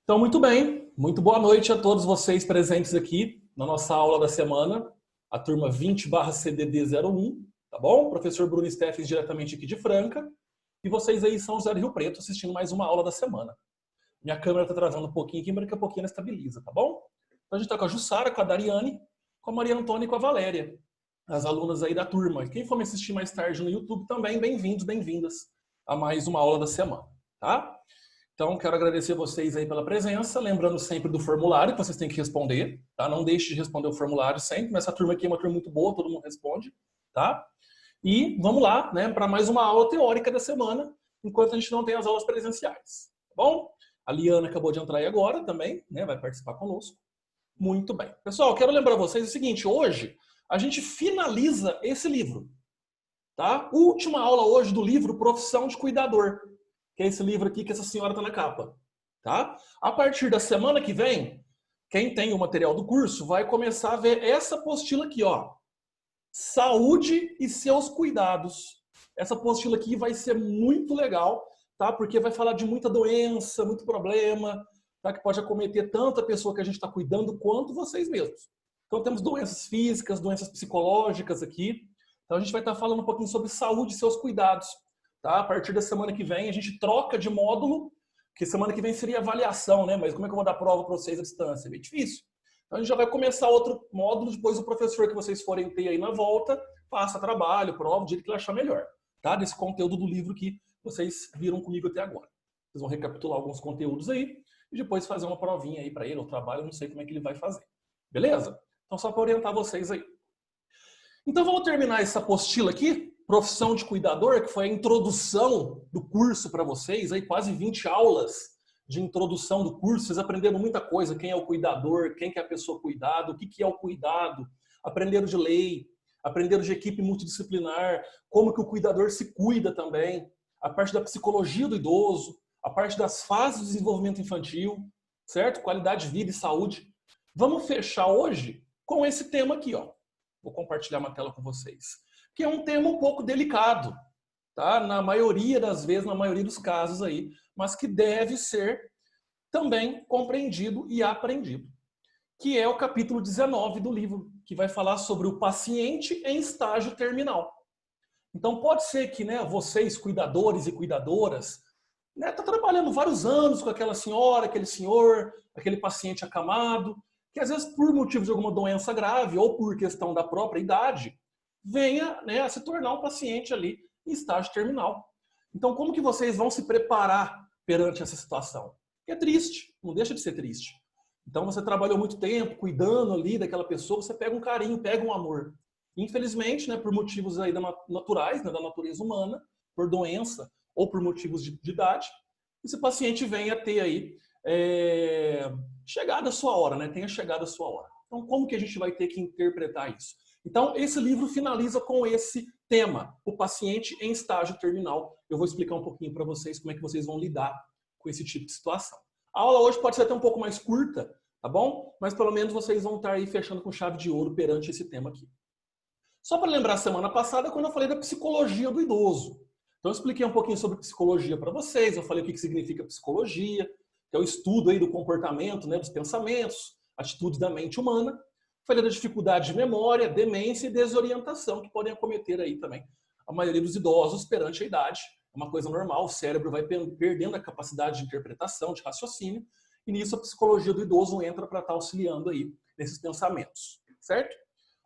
Então, muito bem. Muito boa noite a todos vocês presentes aqui na nossa aula da semana, a turma 20/CDD01, tá bom? Professor Bruno Steffes diretamente aqui de Franca. E vocês aí são os Zé do Rio Preto assistindo mais uma aula da semana. Minha câmera tá travando um pouquinho aqui, mas daqui a pouquinho ela estabiliza, tá bom? Então a gente tá com a Jussara, com a Dariane, com a Maria Antônia e com a Valéria, as alunas aí da turma. Quem for me assistir mais tarde no YouTube também, bem-vindos, bem-vindas a mais uma aula da semana, tá? Então, quero agradecer vocês aí pela presença, lembrando sempre do formulário que vocês têm que responder, tá? Não deixe de responder o formulário sempre, mas essa turma aqui é uma turma muito boa, todo mundo responde, tá? E vamos lá, né, para mais uma aula teórica da semana, enquanto a gente não tem as aulas presenciais, tá bom? A Liana acabou de entrar aí agora também, né, vai participar conosco. Muito bem. Pessoal, quero lembrar vocês o seguinte, hoje a gente finaliza esse livro, tá? Última aula hoje do livro Profissão de Cuidador, que é esse livro aqui que essa senhora está na capa, tá? A partir da semana que vem, quem tem o material do curso vai começar a ver essa apostila aqui, ó. Saúde e seus cuidados. Essa apostila aqui vai ser muito legal, tá? Porque vai falar de muita doença, muito problema, tá? Que pode acometer tanto a pessoa que a gente está cuidando quanto vocês mesmos. Então temos doenças físicas, doenças psicológicas aqui. Então a gente vai estar falando um pouquinho sobre saúde e seus cuidados. Tá? A partir da semana que vem a gente troca de módulo, que semana que vem seria avaliação, né? Mas como é que eu vou dar prova para vocês à distância? É bem difícil. Então a gente já vai começar outro módulo, depois o professor que vocês forem ter aí na volta, faça trabalho, prova, do jeito que ele achar melhor. Tá? Desse conteúdo do livro que vocês viram comigo até agora. Vocês vão recapitular alguns conteúdos aí e depois fazer uma provinha aí para ele, ou trabalho, eu não sei como é que ele vai fazer. Beleza? Então só para orientar vocês aí. Então vamos terminar essa apostila aqui, Profissão de Cuidador, que foi a introdução do curso para vocês, aí quase 20 aulas de introdução do curso, vocês aprenderam muita coisa, quem é o cuidador, quem que é a pessoa cuidado, o que é o cuidado, aprenderam de lei, aprenderam de equipe multidisciplinar, como que o cuidador se cuida também, a parte da psicologia do idoso, a parte das fases do desenvolvimento infantil, certo? Qualidade de vida e saúde. Vamos fechar hoje com esse tema aqui, ó. Vou compartilhar uma tela com vocês. Que é um tema um pouco delicado, tá? Na maioria das vezes, na maioria dos casos aí, mas que deve ser também compreendido e aprendido. Que é o capítulo 19 do livro, que vai falar sobre o paciente em estágio terminal. Então pode ser que, né, vocês, cuidadores e cuidadoras, né, tá trabalhando vários anos com aquela senhora, aquele senhor, aquele paciente acamado, que às vezes por motivo de alguma doença grave ou por questão da própria idade, venha, né, a se tornar um paciente ali em estágio terminal. Então, como que vocês vão se preparar perante essa situação? É triste, não deixa de ser triste. Então, você trabalhou muito tempo cuidando ali daquela pessoa, você pega um carinho, pega um amor. Infelizmente, né, por motivos aí naturais, né, da natureza humana, por doença ou por motivos de idade, esse paciente vem a ter aí chegada a sua hora, né? Tenha chegado a sua hora. Então, como que a gente vai ter que interpretar isso? Então, esse livro finaliza com esse tema, o paciente em estágio terminal. Eu vou explicar um pouquinho para vocês como é que vocês vão lidar com esse tipo de situação. A aula hoje pode ser até um pouco mais curta, tá bom? Mas pelo menos vocês vão estar aí fechando com chave de ouro perante esse tema aqui. Só para lembrar, semana passada, quando eu falei da psicologia do idoso. Então, eu expliquei um pouquinho sobre psicologia para vocês, eu falei o que significa psicologia, que é o estudo aí do comportamento, né, dos pensamentos, atitudes da mente humana. Falei da dificuldade de memória, demência e desorientação, que podem acometer aí também a maioria dos idosos perante a idade. É uma coisa normal, o cérebro vai perdendo a capacidade de interpretação, de raciocínio, e nisso a psicologia do idoso entra para estar auxiliando aí nesses pensamentos, certo?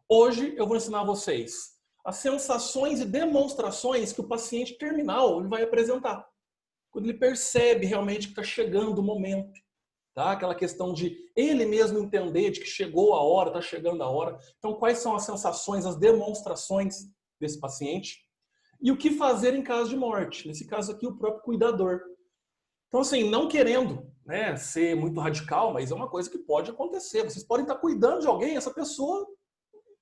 Hoje eu vou ensinar a vocês as sensações e demonstrações que o paciente terminal ele vai apresentar. Quando ele percebe realmente que está chegando o momento. Tá? Aquela questão de ele mesmo entender de que chegou a hora, está chegando a hora. Então, quais são as sensações, as demonstrações desse paciente? E o que fazer em caso de morte? Nesse caso aqui, o próprio cuidador. Então, assim, não querendo, né, ser muito radical, mas é uma coisa que pode acontecer. Vocês podem estar cuidando de alguém, essa pessoa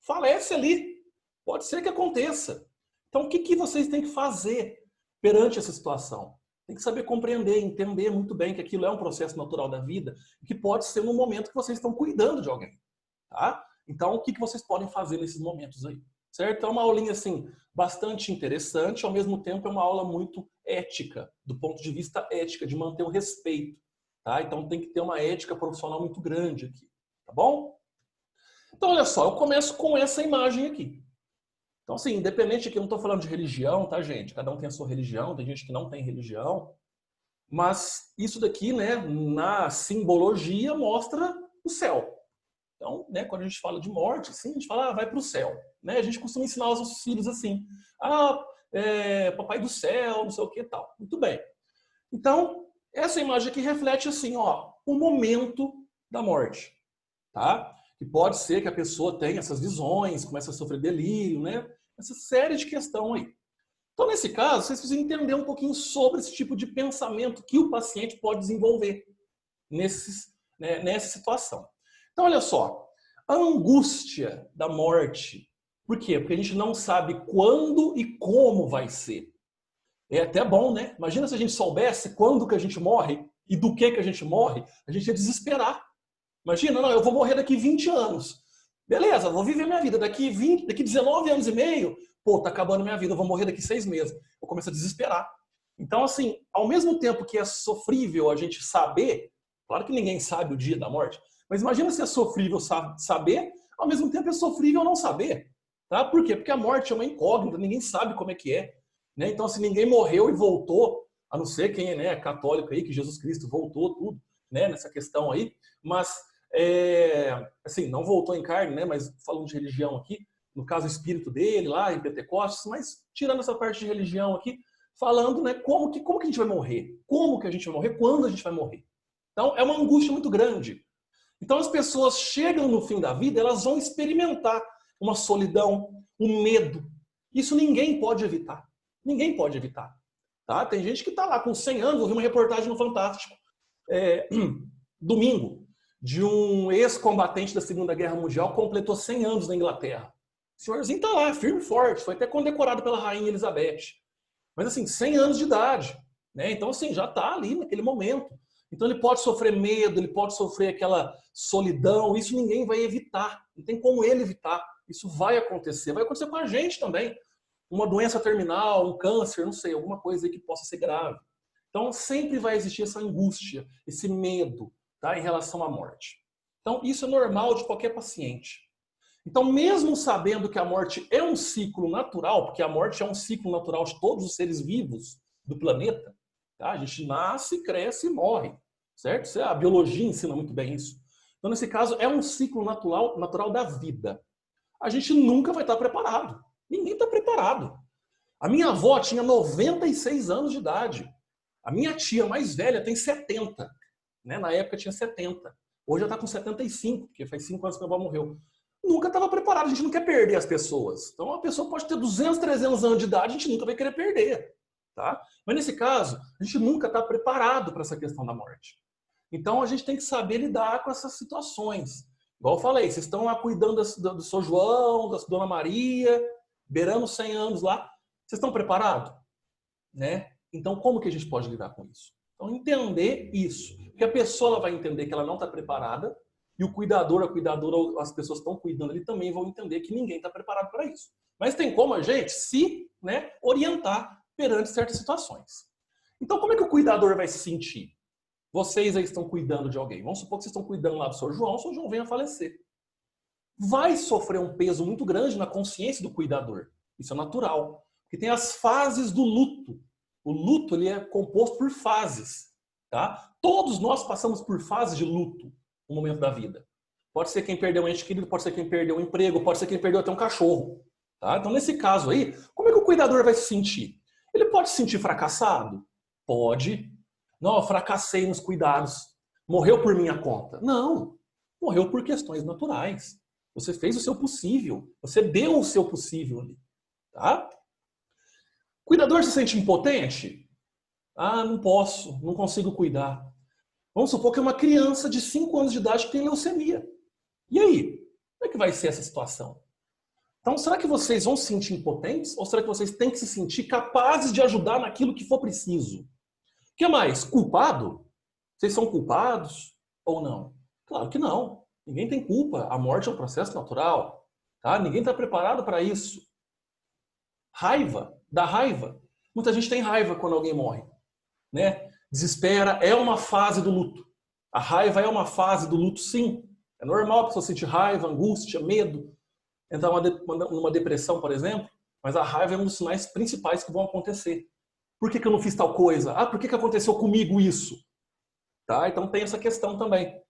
falece ali. Pode ser que aconteça. Então, o que vocês têm que fazer perante essa situação? Tem que saber compreender, entender muito bem que aquilo é um processo natural da vida e que pode ser no momento que vocês estão cuidando de alguém. Tá? Então, o que vocês podem fazer nesses momentos aí? Certo? É uma aulinha assim, bastante interessante, ao mesmo tempo é uma aula muito ética, do ponto de vista ética, de manter o respeito. tá? Então tem que ter uma ética profissional muito grande aqui, tá bom? Então olha só, eu começo com essa imagem aqui. Então assim, independente aqui, eu não estou falando de religião, tá gente? Cada um tem a sua religião, tem gente que não tem religião, mas isso daqui, né, na simbologia mostra o céu. Então, né, quando a gente fala de morte, assim, a gente fala, vai para o céu. Né? A gente costuma ensinar aos nossos filhos assim, papai do céu, não sei o que e tal. Muito bem. Então, essa imagem aqui reflete assim, ó, o momento da morte. Tá? E pode ser que a pessoa tenha essas visões, comece a sofrer delírio, né? Essa série de questão aí. Então, nesse caso, vocês precisam entender um pouquinho sobre esse tipo de pensamento que o paciente pode desenvolver nessa situação. Então, olha só, a angústia da morte. Por quê? Porque a gente não sabe quando e como vai ser. É até bom, né? Imagina se a gente soubesse quando que a gente morre e do que a gente morre, a gente ia desesperar. Imagina, não, eu vou morrer daqui 20 anos. Beleza, vou viver minha vida. Daqui 19 anos e meio, pô, tá acabando minha vida, eu vou morrer daqui 6 meses. Eu começo a desesperar. Então, assim, ao mesmo tempo que é sofrível a gente saber, claro que ninguém sabe o dia da morte, mas imagina se é sofrível saber, ao mesmo tempo é sofrível não saber. Tá? Por quê? Porque a morte é uma incógnita, ninguém sabe como é que é. Né? Então, se ninguém morreu e voltou, a não ser quem é católico aí, que Jesus Cristo voltou, tudo, né, nessa questão aí, mas, assim, não voltou em carne, né, mas falando de religião aqui, no caso o espírito dele lá em Pentecostes, mas tirando essa parte de religião aqui, falando, né, como que a gente vai morrer? Como que a gente vai morrer? Quando a gente vai morrer? Então, é uma angústia muito grande. Então, as pessoas chegam no fim da vida, elas vão experimentar uma solidão, um medo. Isso ninguém pode evitar. Ninguém pode evitar. Tá? Tem gente que está lá com 100 anos, eu vi uma reportagem no Fantástico, domingo, de um ex-combatente da Segunda Guerra Mundial, completou 100 anos na Inglaterra. O senhorzinho está lá, firme e forte, foi até condecorado pela Rainha Elizabeth. Mas assim, 100 anos de idade. Né? Então, assim, já está ali naquele momento. Então ele pode sofrer medo, ele pode sofrer aquela solidão, isso ninguém vai evitar. Não tem como ele evitar. Isso vai acontecer com a gente também. Uma doença terminal, um câncer, não sei, alguma coisa aí que possa ser grave. Então sempre vai existir essa angústia, esse medo, tá, em relação à morte. Então isso é normal de qualquer paciente. Então mesmo sabendo que a morte é um ciclo natural, porque a morte é um ciclo natural de todos os seres vivos do planeta, tá? A gente nasce, cresce e morre, certo? A biologia ensina muito bem isso. Então nesse caso é um ciclo natural da vida. A gente nunca vai estar preparado. Ninguém está preparado. A minha avó tinha 96 anos de idade. A minha tia mais velha tem 70. Né? Na época tinha 70. Hoje já está com 75, porque faz 5 anos que minha avó morreu. Nunca estava preparado. A gente não quer perder as pessoas. Então a pessoa pode ter 200, 300 anos de idade, a gente nunca vai querer perder. Tá? Mas nesse caso, a gente nunca está preparado para essa questão da morte. Então a gente tem que saber lidar com essas situações. Igual eu falei, vocês estão lá cuidando do São João, da Dona Maria, beirando 100 anos lá. Vocês estão preparados? Né? Então, como que a gente pode lidar com isso? Então, entender isso. Porque a pessoa ela vai entender que ela não está preparada e o cuidador, a cuidadora, as pessoas que estão cuidando ali também vão entender que ninguém está preparado para isso. Mas tem como a gente se orientar perante certas situações. Então, como é que o cuidador vai se sentir? Vocês aí estão cuidando de alguém. Vamos supor que vocês estão cuidando lá do São João, o São João vem a falecer. Vai sofrer um peso muito grande na consciência do cuidador. Isso é natural. Porque tem as fases do luto. O luto ele é composto por fases. Tá? Todos nós passamos por fases de luto no momento da vida. Pode ser quem perdeu um ente querido, pode ser quem perdeu um emprego, pode ser quem perdeu até um cachorro. Tá? Então, nesse caso aí, como é que o cuidador vai se sentir? Ele pode se sentir fracassado? Pode. Não, eu fracassei nos cuidados. Morreu por minha conta. Não. Morreu por questões naturais. Você fez o seu possível. Você deu o seu possível ali. Tá? Cuidador se sente impotente? Ah, não posso, não consigo cuidar. Vamos supor que é uma criança de 5 anos de idade que tem leucemia. E aí? Como é que vai ser essa situação? Então, será que vocês vão se sentir impotentes? Ou será que vocês têm que se sentir capazes de ajudar naquilo que for preciso? O que mais? Culpado? Vocês são culpados ou não? Claro que não. Ninguém tem culpa. A morte é um processo natural. Tá? Ninguém está preparado para isso. Raiva. Dá raiva. Muita gente tem raiva quando alguém morre. Né? Desespera. É uma fase do luto. A raiva é uma fase do luto, sim. É normal a pessoa sentir raiva, angústia, medo, entrar numa depressão, por exemplo, mas a raiva é um dos sinais principais que vão acontecer. Por que eu não fiz tal coisa? Ah, por que aconteceu comigo isso? Tá? Então tem essa questão também.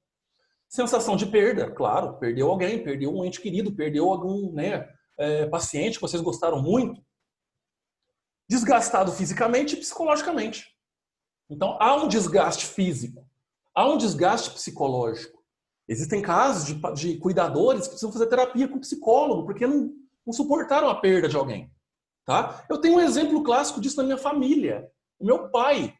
Sensação de perda, claro, perdeu alguém, perdeu um ente querido, perdeu algum paciente que vocês gostaram muito. Desgastado fisicamente e psicologicamente. Então há um desgaste físico, há um desgaste psicológico. Existem casos de cuidadores que precisam fazer terapia com psicólogo porque não suportaram a perda de alguém. Tá? Eu tenho um exemplo clássico disso na minha família. O meu pai.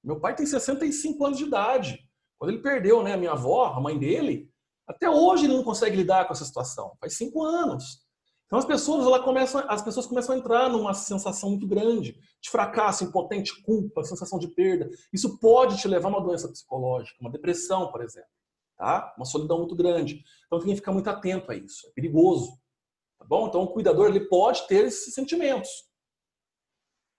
Meu pai tem 65 anos de idade. Quando ele perdeu, né, a minha avó, a mãe dele, até hoje ele não consegue lidar com essa situação. Faz 5 anos. Então as pessoas começam a entrar numa sensação muito grande de fracasso, impotente, culpa, sensação de perda. Isso pode te levar a uma doença psicológica, uma depressão, por exemplo. Tá? Uma solidão muito grande. Então tem que ficar muito atento a isso. É perigoso. Tá bom? Então o cuidador ele pode ter esses sentimentos.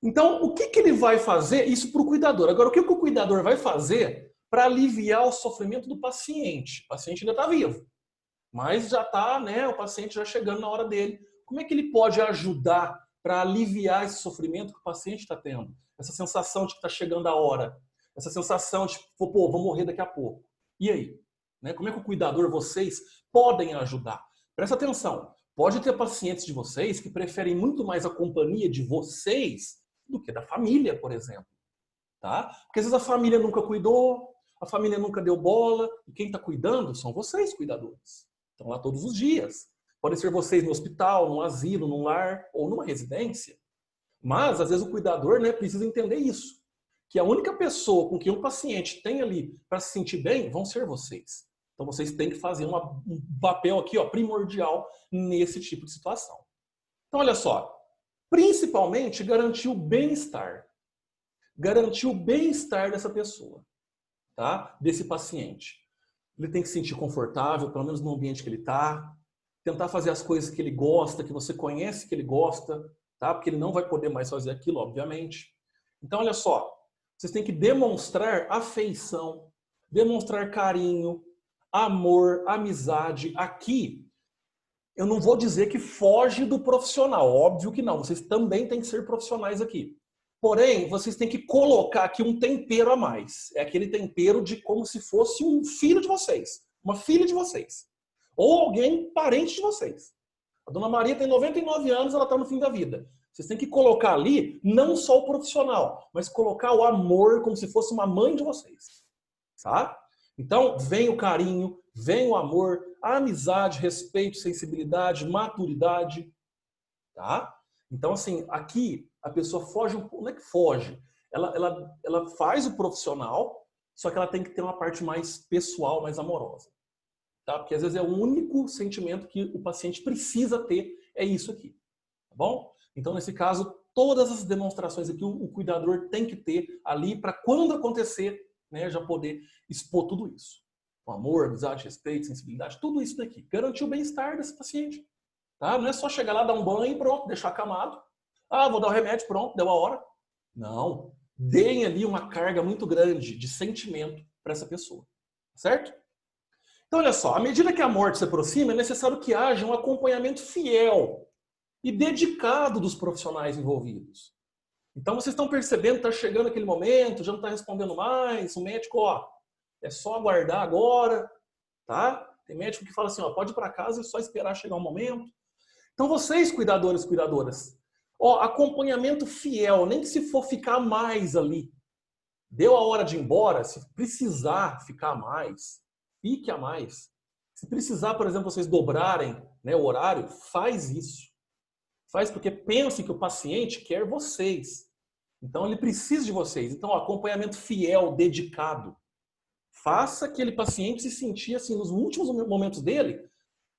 Então o que ele vai fazer? Isso para o cuidador. Agora o que o cuidador vai fazer para aliviar o sofrimento do paciente? O paciente ainda está vivo, mas já está, né, o paciente já chegando na hora dele. Como é que ele pode ajudar para aliviar esse sofrimento que o paciente está tendo? Essa sensação de que está chegando a hora. Essa sensação de, pô, vou morrer daqui a pouco. E aí? Né? Como é que o cuidador, vocês, podem ajudar? Presta atenção. Pode ter pacientes de vocês que preferem muito mais a companhia de vocês do que da família, por exemplo. Tá? Porque às vezes a família nunca cuidou, a família nunca deu bola, e quem está cuidando são vocês, cuidadores. Estão lá todos os dias. Podem ser vocês no hospital, num asilo, num lar ou numa residência. Mas, às vezes, o cuidador, né, precisa entender isso. Que a única pessoa com quem um paciente tem ali para se sentir bem vão ser vocês. Então, vocês têm que fazer um papel aqui, ó, primordial nesse tipo de situação. Então, olha só. Principalmente, garantir o bem-estar. Garantir o bem-estar dessa pessoa. Tá? Desse paciente. Ele tem que se sentir confortável, pelo menos no ambiente que ele está. Tentar fazer as coisas que ele gosta, que você conhece que ele gosta, tá? Porque ele não vai poder mais fazer aquilo, obviamente. Então, olha só. Vocês têm que demonstrar afeição, demonstrar carinho, amor, amizade. Aqui, eu não vou dizer que foge do profissional. Óbvio que não. Vocês também têm que ser profissionais aqui. Porém, vocês têm que colocar aqui um tempero a mais. É aquele tempero de como se fosse um filho de vocês. Uma filha de vocês. Ou alguém parente de vocês. A dona Maria tem 99 anos, ela está no fim da vida. Vocês têm que colocar ali não só o profissional, mas colocar o amor como se fosse uma mãe de vocês. Tá? Então, vem o carinho, vem o amor, a amizade, respeito, sensibilidade, maturidade. Tá? Então, assim, aqui a pessoa foge um pouco. Não é que foge. Ela faz o profissional, só que ela tem que ter uma parte mais pessoal, mais amorosa. Tá? Porque às vezes é o único sentimento que o paciente precisa ter, é isso aqui. Tá bom? Então, nesse caso, todas as demonstrações aqui o cuidador tem que ter ali para quando acontecer, né, já poder expor tudo isso. O amor, amizade, respeito, sensibilidade, tudo isso daqui. Garantir o bem-estar desse paciente. Tá? Não é só chegar lá, dar um banho e pronto, deixar acamado. Ah, vou dar o remédio, pronto, deu a hora. Não. Deem ali uma carga muito grande de sentimento para essa pessoa. Certo? Então, olha só, à medida que a morte se aproxima, é necessário que haja um acompanhamento fiel e dedicado dos profissionais envolvidos. Então, vocês estão percebendo que está chegando aquele momento, já não está respondendo mais, o médico, ó, é só aguardar agora, tá? Tem médico que fala assim, ó, pode ir para casa e só esperar chegar um momento. Então, vocês, cuidadores e cuidadoras, ó, acompanhamento fiel, nem que se for ficar mais ali. Deu a hora de ir embora, se precisar ficar mais, fique a mais. Se precisar, por exemplo, vocês dobrarem, né, o horário, faz isso. Faz porque pense que o paciente quer vocês. Então, ele precisa de vocês. Então, acompanhamento fiel, dedicado. Faça aquele paciente se sentir, assim, nos últimos momentos dele,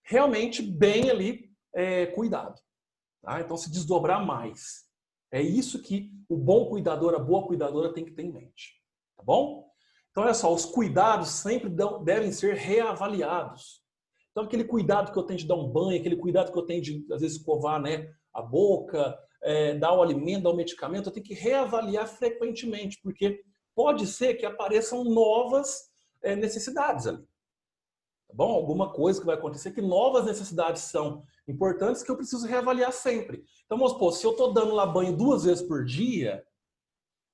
realmente bem ali, cuidado. Tá? Então, se desdobrar mais. É isso que o bom cuidador, a boa cuidadora tem que ter em mente. Tá bom? Então, olha só, os cuidados sempre devem ser reavaliados. Então, aquele cuidado que eu tenho de dar um banho, aquele cuidado que eu tenho de, às vezes, escovar, né, a boca, dar o alimento, dar o medicamento, eu tenho que reavaliar frequentemente, porque pode ser que apareçam novas necessidades ali. Tá bom? Alguma coisa que vai acontecer, que novas necessidades são importantes que eu preciso reavaliar sempre. Então, vamos supor, se eu estou dando lá banho 2 vezes por dia,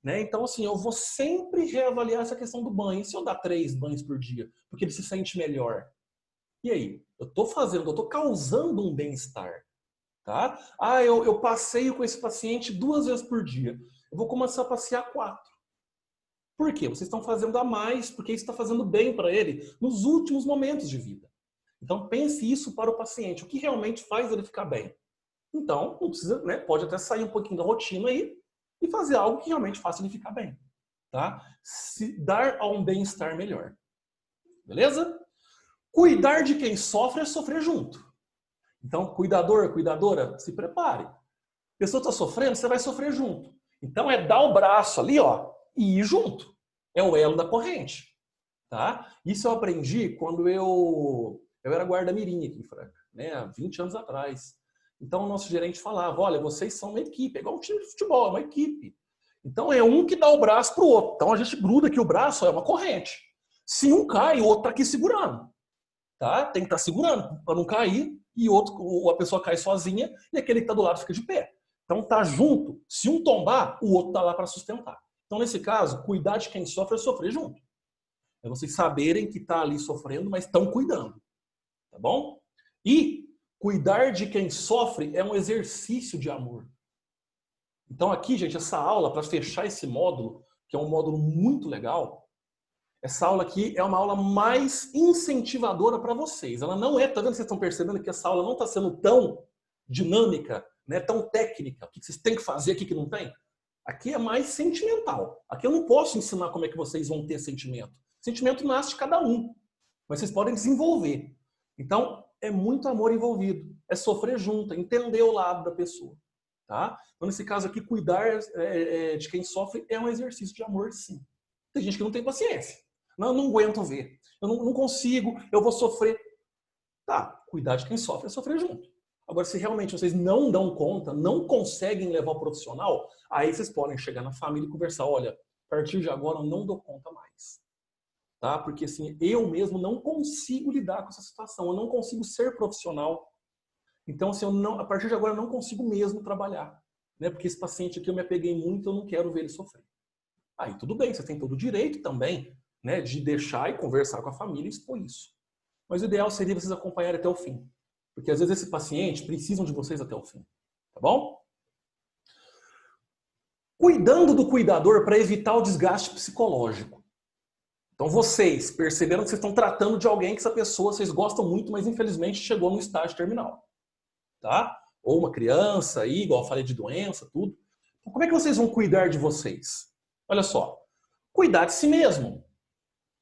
né? Então, assim, eu vou sempre reavaliar essa questão do banho. E se eu dar 3 banhos por dia, porque ele se sente melhor? E aí? Eu estou causando um bem-estar. Tá? Ah, eu passeio com esse paciente 2 vezes por dia. Eu vou começar a passear 4. Por quê? Vocês estão fazendo a mais, porque isso está fazendo bem para ele nos últimos momentos de vida. Então, pense isso para o paciente. O que realmente faz ele ficar bem? Então, não precisa, né? Pode até sair um pouquinho da rotina aí e fazer algo que realmente faça ele ficar bem. Tá? Se dar a um bem-estar melhor. Beleza? Cuidar de quem sofre é sofrer junto. Então, cuidador, cuidadora, se prepare. A pessoa está sofrendo, você vai sofrer junto. Então, é dar o braço ali, ó, e ir junto. É o elo da corrente. Tá? Isso eu aprendi quando eu era guarda-mirim aqui em Franca, né, há 20 anos atrás. Então, o nosso gerente falava, olha, vocês são uma equipe, é igual um time de futebol, é uma equipe. Então, é um que dá o braço para o outro. Então, a gente gruda aqui o braço, é uma corrente. Se um cai, o outro está aqui segurando. Tá? Tem que estar segurando para não cair e a pessoa cai sozinha e aquele que está do lado fica de pé. Então, tá junto. Se um tombar, o outro está lá para sustentar. Então, nesse caso, cuidar de quem sofre é sofrer junto. É vocês saberem que está ali sofrendo, mas estão cuidando. Tá bom? E cuidar de quem sofre é um exercício de amor. Então aqui, gente, essa aula, para fechar esse módulo, que é um módulo muito legal, essa aula aqui é uma aula mais incentivadora para vocês. Ela não é, tá vendo que vocês estão percebendo que essa aula não está sendo tão dinâmica, né, tão técnica, o que vocês têm que fazer aqui que não tem? Aqui é mais sentimental. Aqui eu não posso ensinar como é que vocês vão ter sentimento. Sentimento nasce de cada um, mas vocês podem desenvolver. Então, é muito amor envolvido. É sofrer junto, é entender o lado da pessoa. Tá? Então, nesse caso aqui, cuidar de quem sofre é um exercício de amor, sim. Tem gente que não tem paciência. Não, eu não aguento ver. Eu não consigo, eu vou sofrer. Tá, cuidar de quem sofre é sofrer junto. Agora, se realmente vocês não dão conta, não conseguem levar o profissional, aí vocês podem chegar na família e conversar. Olha, a partir de agora eu não dou conta mais. Tá? Porque assim, eu mesmo não consigo lidar com essa situação, eu não consigo ser profissional. Então, assim, a partir de agora eu não consigo mesmo trabalhar. Né? Porque esse paciente aqui eu me apeguei muito, eu não quero ver ele sofrer. Aí tudo bem, você tem todo o direito também, né, de deixar e conversar com a família e expor isso. Mas o ideal seria vocês acompanharem até o fim. Porque às vezes esse paciente precisa de vocês até o fim. Tá bom? Cuidando do cuidador para evitar o desgaste psicológico. Então vocês perceberam que vocês estão tratando de alguém que essa pessoa vocês gostam muito, mas infelizmente chegou no estágio terminal. Tá? Ou uma criança aí, igual eu falei de doença, tudo. Então, como é que vocês vão cuidar de vocês? Olha só, cuidar de si mesmo.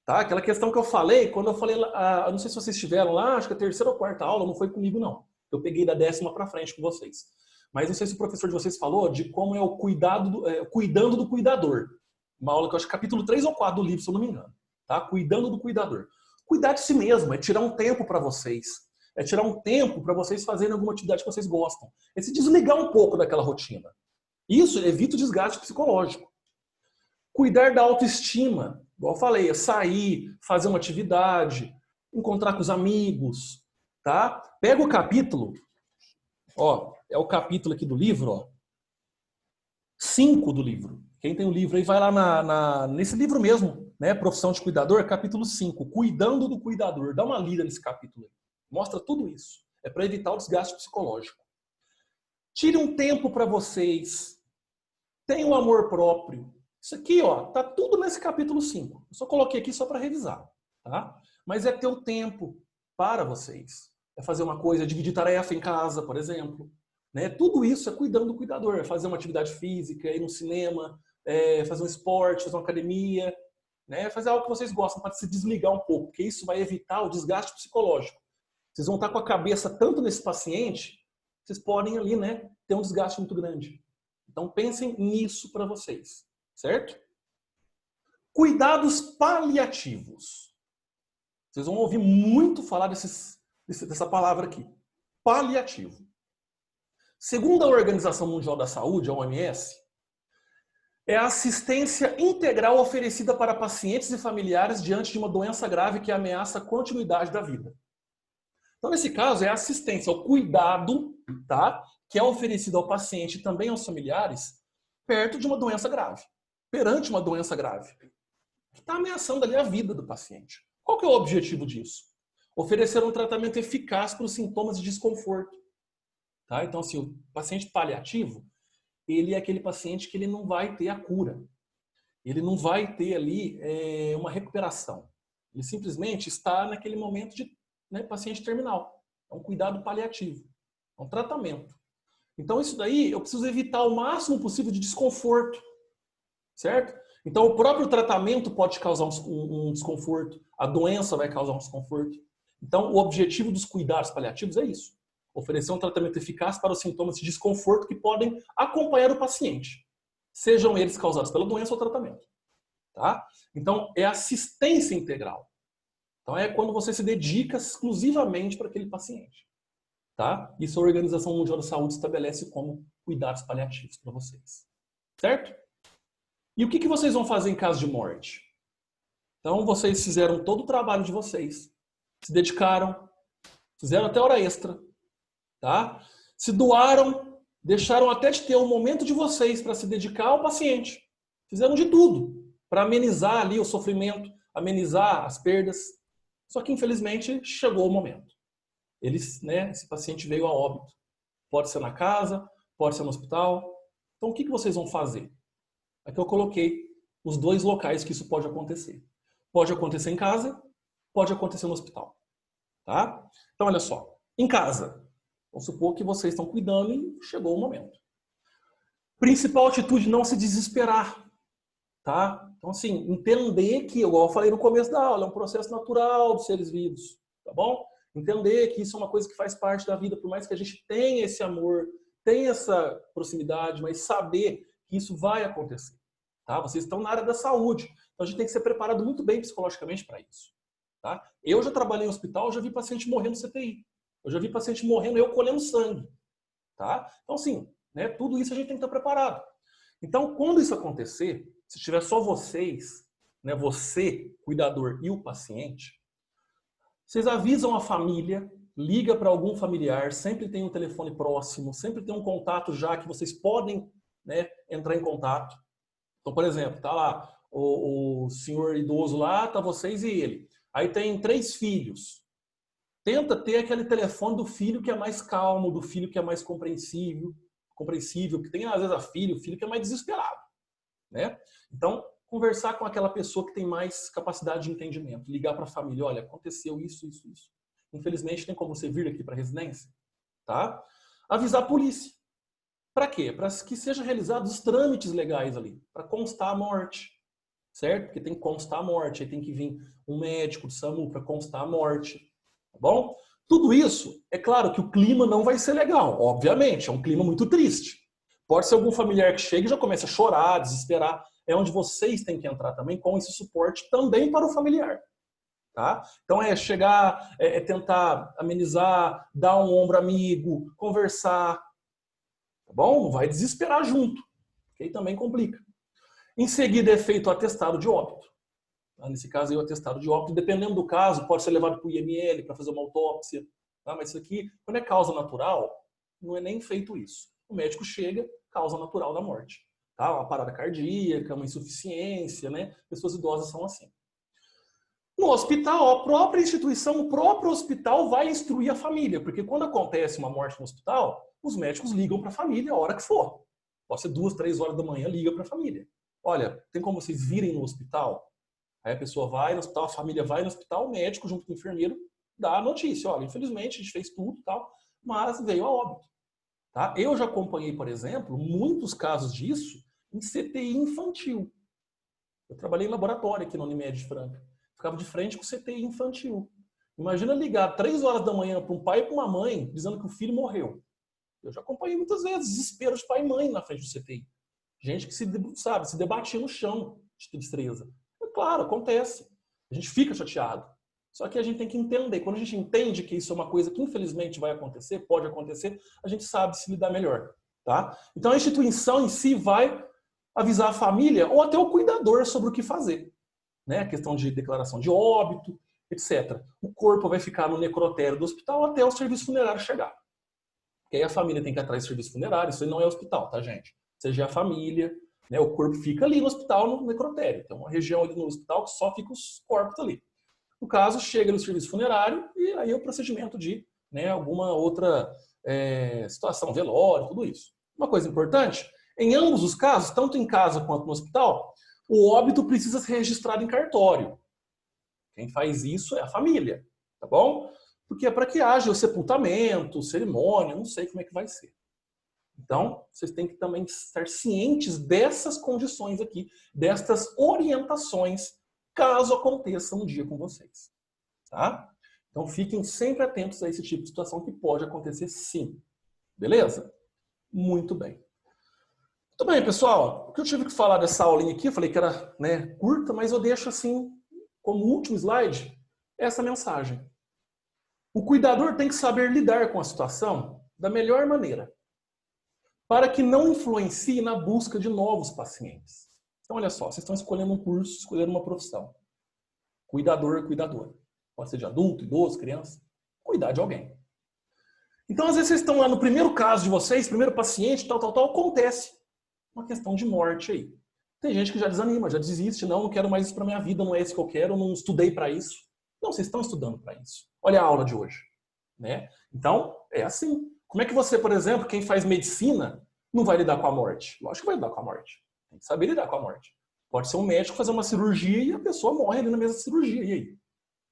Tá? Aquela questão que eu falei, quando eu falei, não sei se vocês estiveram lá, acho que a 3ª ou 4ª aula, não foi comigo não. Eu peguei da 10ª para frente com vocês. Mas não sei se o professor de vocês falou de como é o cuidando do cuidador. Uma aula que eu acho que capítulo 3 ou 4 do livro, se eu não me engano. Tá? Cuidando do cuidador. Cuidar de si mesmo, é tirar um tempo para vocês. É tirar um tempo para vocês fazerem alguma atividade que vocês gostam. É se desligar um pouco daquela rotina. Isso evita o desgaste psicológico. Cuidar da autoestima. Igual eu falei, é sair, fazer uma atividade, encontrar com os amigos. Tá? Pega o capítulo, ó, é o capítulo aqui do livro, ó, 5 do livro. Quem tem o livro aí vai lá nesse livro mesmo, né? Profissão de Cuidador, capítulo 5, Cuidando do Cuidador. Dá uma lida nesse capítulo aí. Mostra tudo isso. É para evitar o desgaste psicológico. Tire um tempo para vocês. Tenham amor próprio. Isso aqui, ó, tá tudo nesse capítulo 5. Eu só coloquei aqui só para revisar, tá? Mas é ter o tempo para vocês. É fazer uma coisa, é dividir tarefa em casa, por exemplo. Né? Tudo isso é cuidando do cuidador. É fazer uma atividade física, ir no cinema, fazer um esporte, fazer uma academia. Né? Fazer algo que vocês gostam para se desligar um pouco, porque isso vai evitar o desgaste psicológico. Vocês vão estar com a cabeça tanto nesse paciente, vocês podem ali, né, ter um desgaste muito grande. Então pensem nisso para vocês, certo? Cuidados paliativos. Vocês vão ouvir muito falar dessa palavra aqui, paliativo. Segundo a Organização Mundial da Saúde, a OMS, É a assistência integral oferecida para pacientes e familiares diante de uma doença grave que ameaça a continuidade da vida. Então, nesse caso, é a assistência, o cuidado, tá? Que é oferecido ao paciente e também aos familiares perto de uma doença grave, perante uma doença grave, que está ameaçando ali a vida do paciente. Qual que é o objetivo disso? Oferecer um tratamento eficaz para os sintomas de desconforto. Tá? Então, assim, o paciente paliativo, ele é aquele paciente que ele não vai ter a cura. Ele não vai ter ali uma recuperação. Ele simplesmente está naquele momento de paciente terminal. É um cuidado paliativo. É um tratamento. Então, isso daí, eu preciso evitar o máximo possível de desconforto. Certo? Então, o próprio tratamento pode causar um desconforto. A doença vai causar um desconforto. Então, o objetivo dos cuidados paliativos é isso. Oferecer um tratamento eficaz para os sintomas de desconforto que podem acompanhar o paciente. Sejam eles causados pela doença ou tratamento. Tá? Então, é assistência integral. Então, é quando você se dedica exclusivamente para aquele paciente. Tá? Isso a Organização Mundial da Saúde estabelece como cuidados paliativos para vocês. Certo? E o que vocês vão fazer em caso de morte? Então, vocês fizeram todo o trabalho de vocês. Se dedicaram, fizeram até hora extra. Tá? Se doaram, deixaram até de ter um momento de vocês para se dedicar ao paciente. Fizeram de tudo para amenizar ali o sofrimento, amenizar as perdas. Só que, infelizmente, chegou o momento. Esse paciente veio a óbito. Pode ser na casa, pode ser no hospital. Então, o que vocês vão fazer? Aqui eu coloquei os dois locais que isso pode acontecer. Pode acontecer em casa, pode acontecer no hospital. Tá? Então, olha só. Em casa, vamos supor que vocês estão cuidando e chegou o momento. Principal atitude, não se desesperar. Tá? Então, assim, entender que, igual eu falei no começo da aula, é um processo natural dos seres vivos. Tá bom? Entender que isso é uma coisa que faz parte da vida, por mais que a gente tenha esse amor, tenha essa proximidade, mas saber que isso vai acontecer. Tá? Vocês estão na área da saúde, então a gente tem que ser preparado muito bem psicologicamente para isso. Tá? Eu já trabalhei em hospital, já vi paciente morrendo no CTI. Eu já vi paciente morrendo, eu colhendo sangue. Tá? Então, assim, tudo isso a gente tem que estar preparado. Então, quando isso acontecer, se tiver só vocês, você, cuidador e o paciente, vocês avisam a família, liga para algum familiar, sempre tem um telefone próximo, sempre tem um contato já que vocês podem entrar em contato. Então, por exemplo, tá lá o senhor idoso lá, tá vocês e ele. Aí tem 3 filhos. Tenta ter aquele telefone do filho que é mais calmo, do filho que é mais compreensível, que tem às vezes o filho que é mais desesperado. Então, conversar com aquela pessoa que tem mais capacidade de entendimento. Ligar para a família, olha, aconteceu isso. Infelizmente, tem como você vir aqui para a residência. Tá? Avisar a polícia. Para quê? Para que sejam realizados os trâmites legais ali, para constar a morte. Certo? Porque tem que constar a morte, aí tem que vir um médico do SAMU para constar a morte. Tá bom? Tudo isso, é claro que o clima não vai ser legal, obviamente, é um clima muito triste. Pode ser algum familiar que chega e já começa a chorar, desesperar. É onde vocês têm que entrar também com esse suporte também para o familiar. Tá? Então é chegar, é tentar amenizar, dar um ombro amigo, conversar. Tá bom? Não vai desesperar junto, porque aí também complica. Em seguida é feito o atestado de óbito. Nesse caso aí o atestado de óbito, dependendo do caso, pode ser levado para o IML para fazer uma autópsia. Tá? Mas isso aqui, quando é causa natural, não é nem feito isso. O médico chega, causa natural da morte. Tá? Uma parada cardíaca, uma insuficiência, Pessoas idosas são assim. No hospital, a própria instituição, o próprio hospital vai instruir a família, porque quando acontece uma morte no hospital, os médicos ligam para a família a hora que for. Pode ser 2, 3 horas da manhã, liga para a família. Olha, tem como vocês virem no hospital? Aí a pessoa vai no hospital, a família vai no hospital, o médico junto com o enfermeiro dá a notícia. Olha, infelizmente a gente fez tudo e tal, mas veio a óbito. Tá? Eu já acompanhei, por exemplo, muitos casos disso em CTI infantil. Eu trabalhei em laboratório aqui na Unimed de Franca. Ficava de frente com CTI infantil. Imagina ligar 3 horas da manhã para um pai e para uma mãe dizendo que o filho morreu. Eu já acompanhei muitas vezes desespero de pai e mãe na frente do CTI. Gente que se debatia no chão de tristeza. É claro, acontece. A gente fica chateado. Só que a gente tem que entender. Quando a gente entende que isso é uma coisa que infelizmente vai acontecer, pode acontecer, a gente sabe se lidar melhor. Tá? Então a instituição em si vai avisar a família ou até o cuidador sobre o que fazer. Né? A questão de declaração de óbito, etc. O corpo vai ficar no necrotério do hospital até o serviço funerário chegar. Porque aí a família tem que ir atrás do serviço funerário, isso aí não é hospital, tá, gente? Seja a família, né? O corpo fica ali no hospital, no necrotério. Tem uma região ali no hospital que só fica os corpos ali. No caso, chega no serviço funerário e aí é o procedimento de, né, alguma outra situação, velório, tudo isso. Uma coisa importante, em ambos os casos, tanto em casa quanto no hospital, o óbito precisa ser registrado em cartório. Quem faz isso é a família, tá bom? Porque é para que haja o sepultamento, cerimônia, não sei como é que vai ser. Então, vocês têm que também estar cientes dessas condições aqui, destas orientações, caso aconteça um dia com vocês. Tá? Então, fiquem sempre atentos a esse tipo de situação que pode acontecer sim. Beleza? Muito bem. Muito bem, pessoal. O que eu tive que falar dessa aulinha aqui, eu falei que era, né, curta, mas eu deixo assim, como último slide, essa mensagem. O cuidador tem que saber lidar com a situação da melhor maneira, para que não influencie na busca de novos pacientes. Então, olha só, vocês estão escolhendo um curso, escolhendo uma profissão. Cuidador, cuidadora. Pode ser de adulto, idoso, criança. Cuidar de alguém. Então, às vezes, vocês estão lá no primeiro caso de vocês, primeiro paciente, tal, acontece uma questão de morte aí. Tem gente que já desanima, já desiste. Não quero mais isso para minha vida, não é isso que eu quero, não estudei para isso. Não, vocês estão estudando para isso. Olha a aula de hoje. Né? Então, é assim. Como é que você, por exemplo, quem faz medicina, não vai lidar com a morte? Lógico que vai lidar com a morte. Tem que saber lidar com a morte. Pode ser um médico fazer uma cirurgia e a pessoa morre ali na mesma cirurgia. E aí?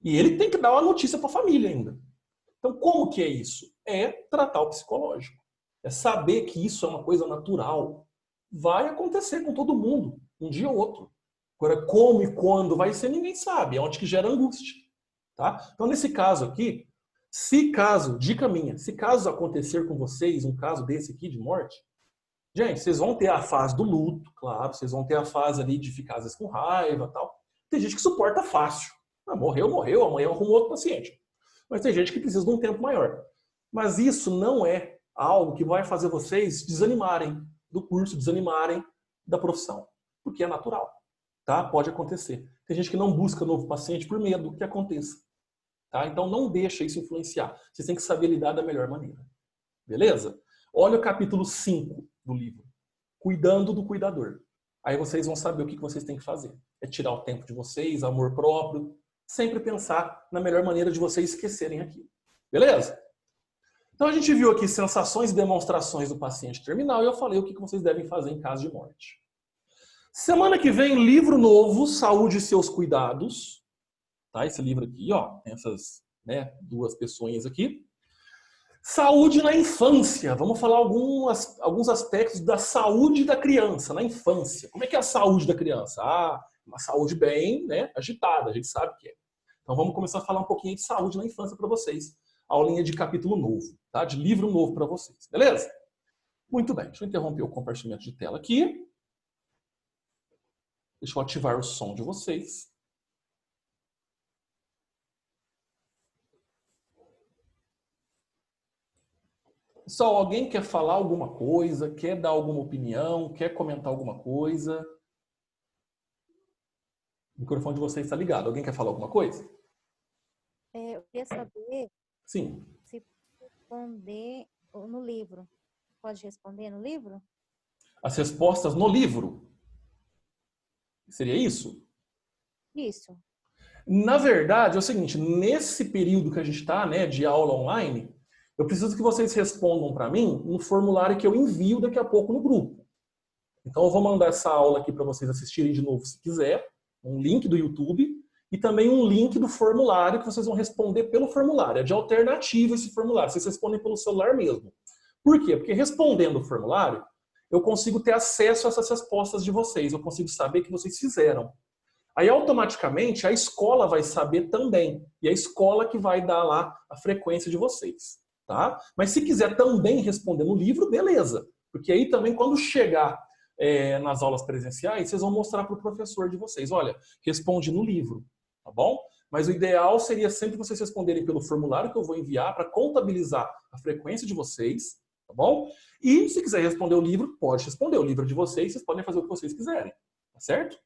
E ele tem que dar uma notícia para a família ainda. Então, como que é isso? É tratar o psicológico. É saber que isso é uma coisa natural. Vai acontecer com todo mundo, um dia ou outro. Agora, como e quando vai ser, ninguém sabe. É onde que gera angústia. Tá? Então, nesse caso aqui, se caso, dica minha, se caso acontecer com vocês um caso desse aqui de morte, gente, vocês vão ter a fase do luto, claro, vocês vão ter a fase ali de ficar às vezes com raiva e tal. Tem gente que suporta fácil. Ah, morreu, amanhã arruma outro paciente. Mas tem gente que precisa de um tempo maior. Mas isso não é algo que vai fazer vocês desanimarem do curso, desanimarem da profissão. Porque é natural. Tá? Pode acontecer. Tem gente que não busca novo paciente por medo que aconteça. Tá? Então não deixa isso influenciar. Vocês têm que saber lidar da melhor maneira. Beleza? Olha o capítulo 5 do livro. Cuidando do cuidador. Aí vocês vão saber o que vocês têm que fazer. É tirar o tempo de vocês, amor próprio. Sempre pensar na melhor maneira de vocês esquecerem aquilo. Beleza? Então a gente viu aqui sensações e demonstrações do paciente terminal e eu falei o que vocês devem fazer em caso de morte. Semana que vem, livro novo, Saúde e Seus Cuidados. Tá? Esse livro aqui, ó, tem essas, né, duas pessoinhas aqui. Saúde na infância. Vamos falar alguns aspectos da saúde da criança na infância. Como é que é a saúde da criança? Ah, uma saúde bem, né, agitada, a gente sabe que é. Então vamos começar a falar um pouquinho de saúde na infância para vocês. Aulinha de capítulo novo, tá? De livro novo para vocês, beleza? Muito bem, deixa eu interromper o compartilhamento de tela aqui. Deixa eu ativar o som de vocês. Pessoal, alguém quer falar alguma coisa? Quer dar alguma opinião? Quer comentar alguma coisa? O microfone de vocês está ligado. Alguém quer falar alguma coisa? Eu queria saber Sim. se responder no livro. Pode responder no livro? As respostas no livro? Seria isso? Isso. Na verdade, é o seguinte, nesse período que a gente está, né, de aula online, eu preciso que vocês respondam para mim um formulário que eu envio daqui a pouco no grupo. Então eu vou mandar essa aula aqui para vocês assistirem de novo se quiser, um link do YouTube e também um link do formulário que vocês vão responder pelo formulário. É de alternativa esse formulário, vocês respondem pelo celular mesmo. Por quê? Porque respondendo o formulário, eu consigo ter acesso a essas respostas de vocês, eu consigo saber que vocês fizeram. Aí automaticamente a escola vai saber também, e a escola que vai dar lá a frequência de vocês. Tá? Mas se quiser também responder no livro, beleza. Porque aí também quando chegar nas aulas presenciais, vocês vão mostrar para o professor de vocês, olha, responde no livro, tá bom? Mas o ideal seria sempre vocês responderem pelo formulário que eu vou enviar para contabilizar a frequência de vocês, tá tá bom? E se quiser responder o livro, pode responder. O livro é de vocês, vocês podem fazer o que vocês quiserem, tá certo?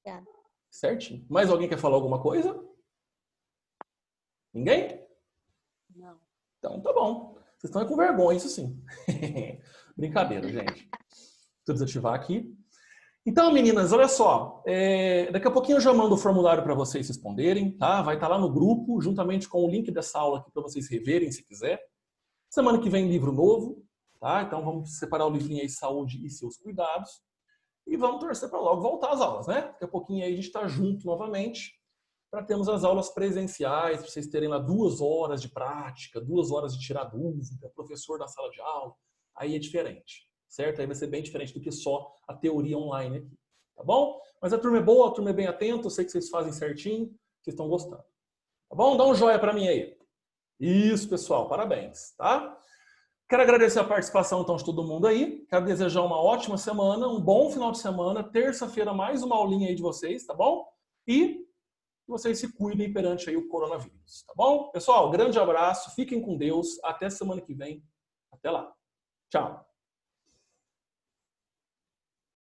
Obrigada. Certinho. Mais alguém quer falar alguma coisa? Ninguém? Não. Então tá bom. Vocês estão com vergonha, isso sim. Brincadeira, gente. Deixa eu desativar aqui. Então, meninas, olha só. Daqui a pouquinho eu já mando o formulário para vocês responderem, tá? Vai estar lá no grupo, juntamente com o link dessa aula aqui para vocês reverem, se quiser. Semana que vem, livro novo, tá? Então vamos separar o livrinho aí, Saúde e Seus Cuidados. E vamos torcer para logo voltar às aulas, né? Daqui a pouquinho aí a gente está junto novamente para termos as aulas presenciais, para vocês terem lá 2 horas de prática, 2 horas de tirar dúvida, professor na sala de aula. Aí é diferente, certo? Aí vai ser bem diferente do que só a teoria online aqui, tá bom? Mas a turma é boa, a turma é bem atenta, eu sei que vocês fazem certinho, vocês estão gostando. Tá bom? Dá um joinha para mim aí. Isso, pessoal, parabéns, tá? Quero agradecer a participação, então, de todo mundo aí. Quero desejar uma ótima semana, um bom final de semana. Terça-feira, mais uma aulinha aí de vocês, tá bom? E que vocês se cuidem perante aí o coronavírus, tá bom? Pessoal, grande abraço, fiquem com Deus. Até semana que vem. Até lá. Tchau.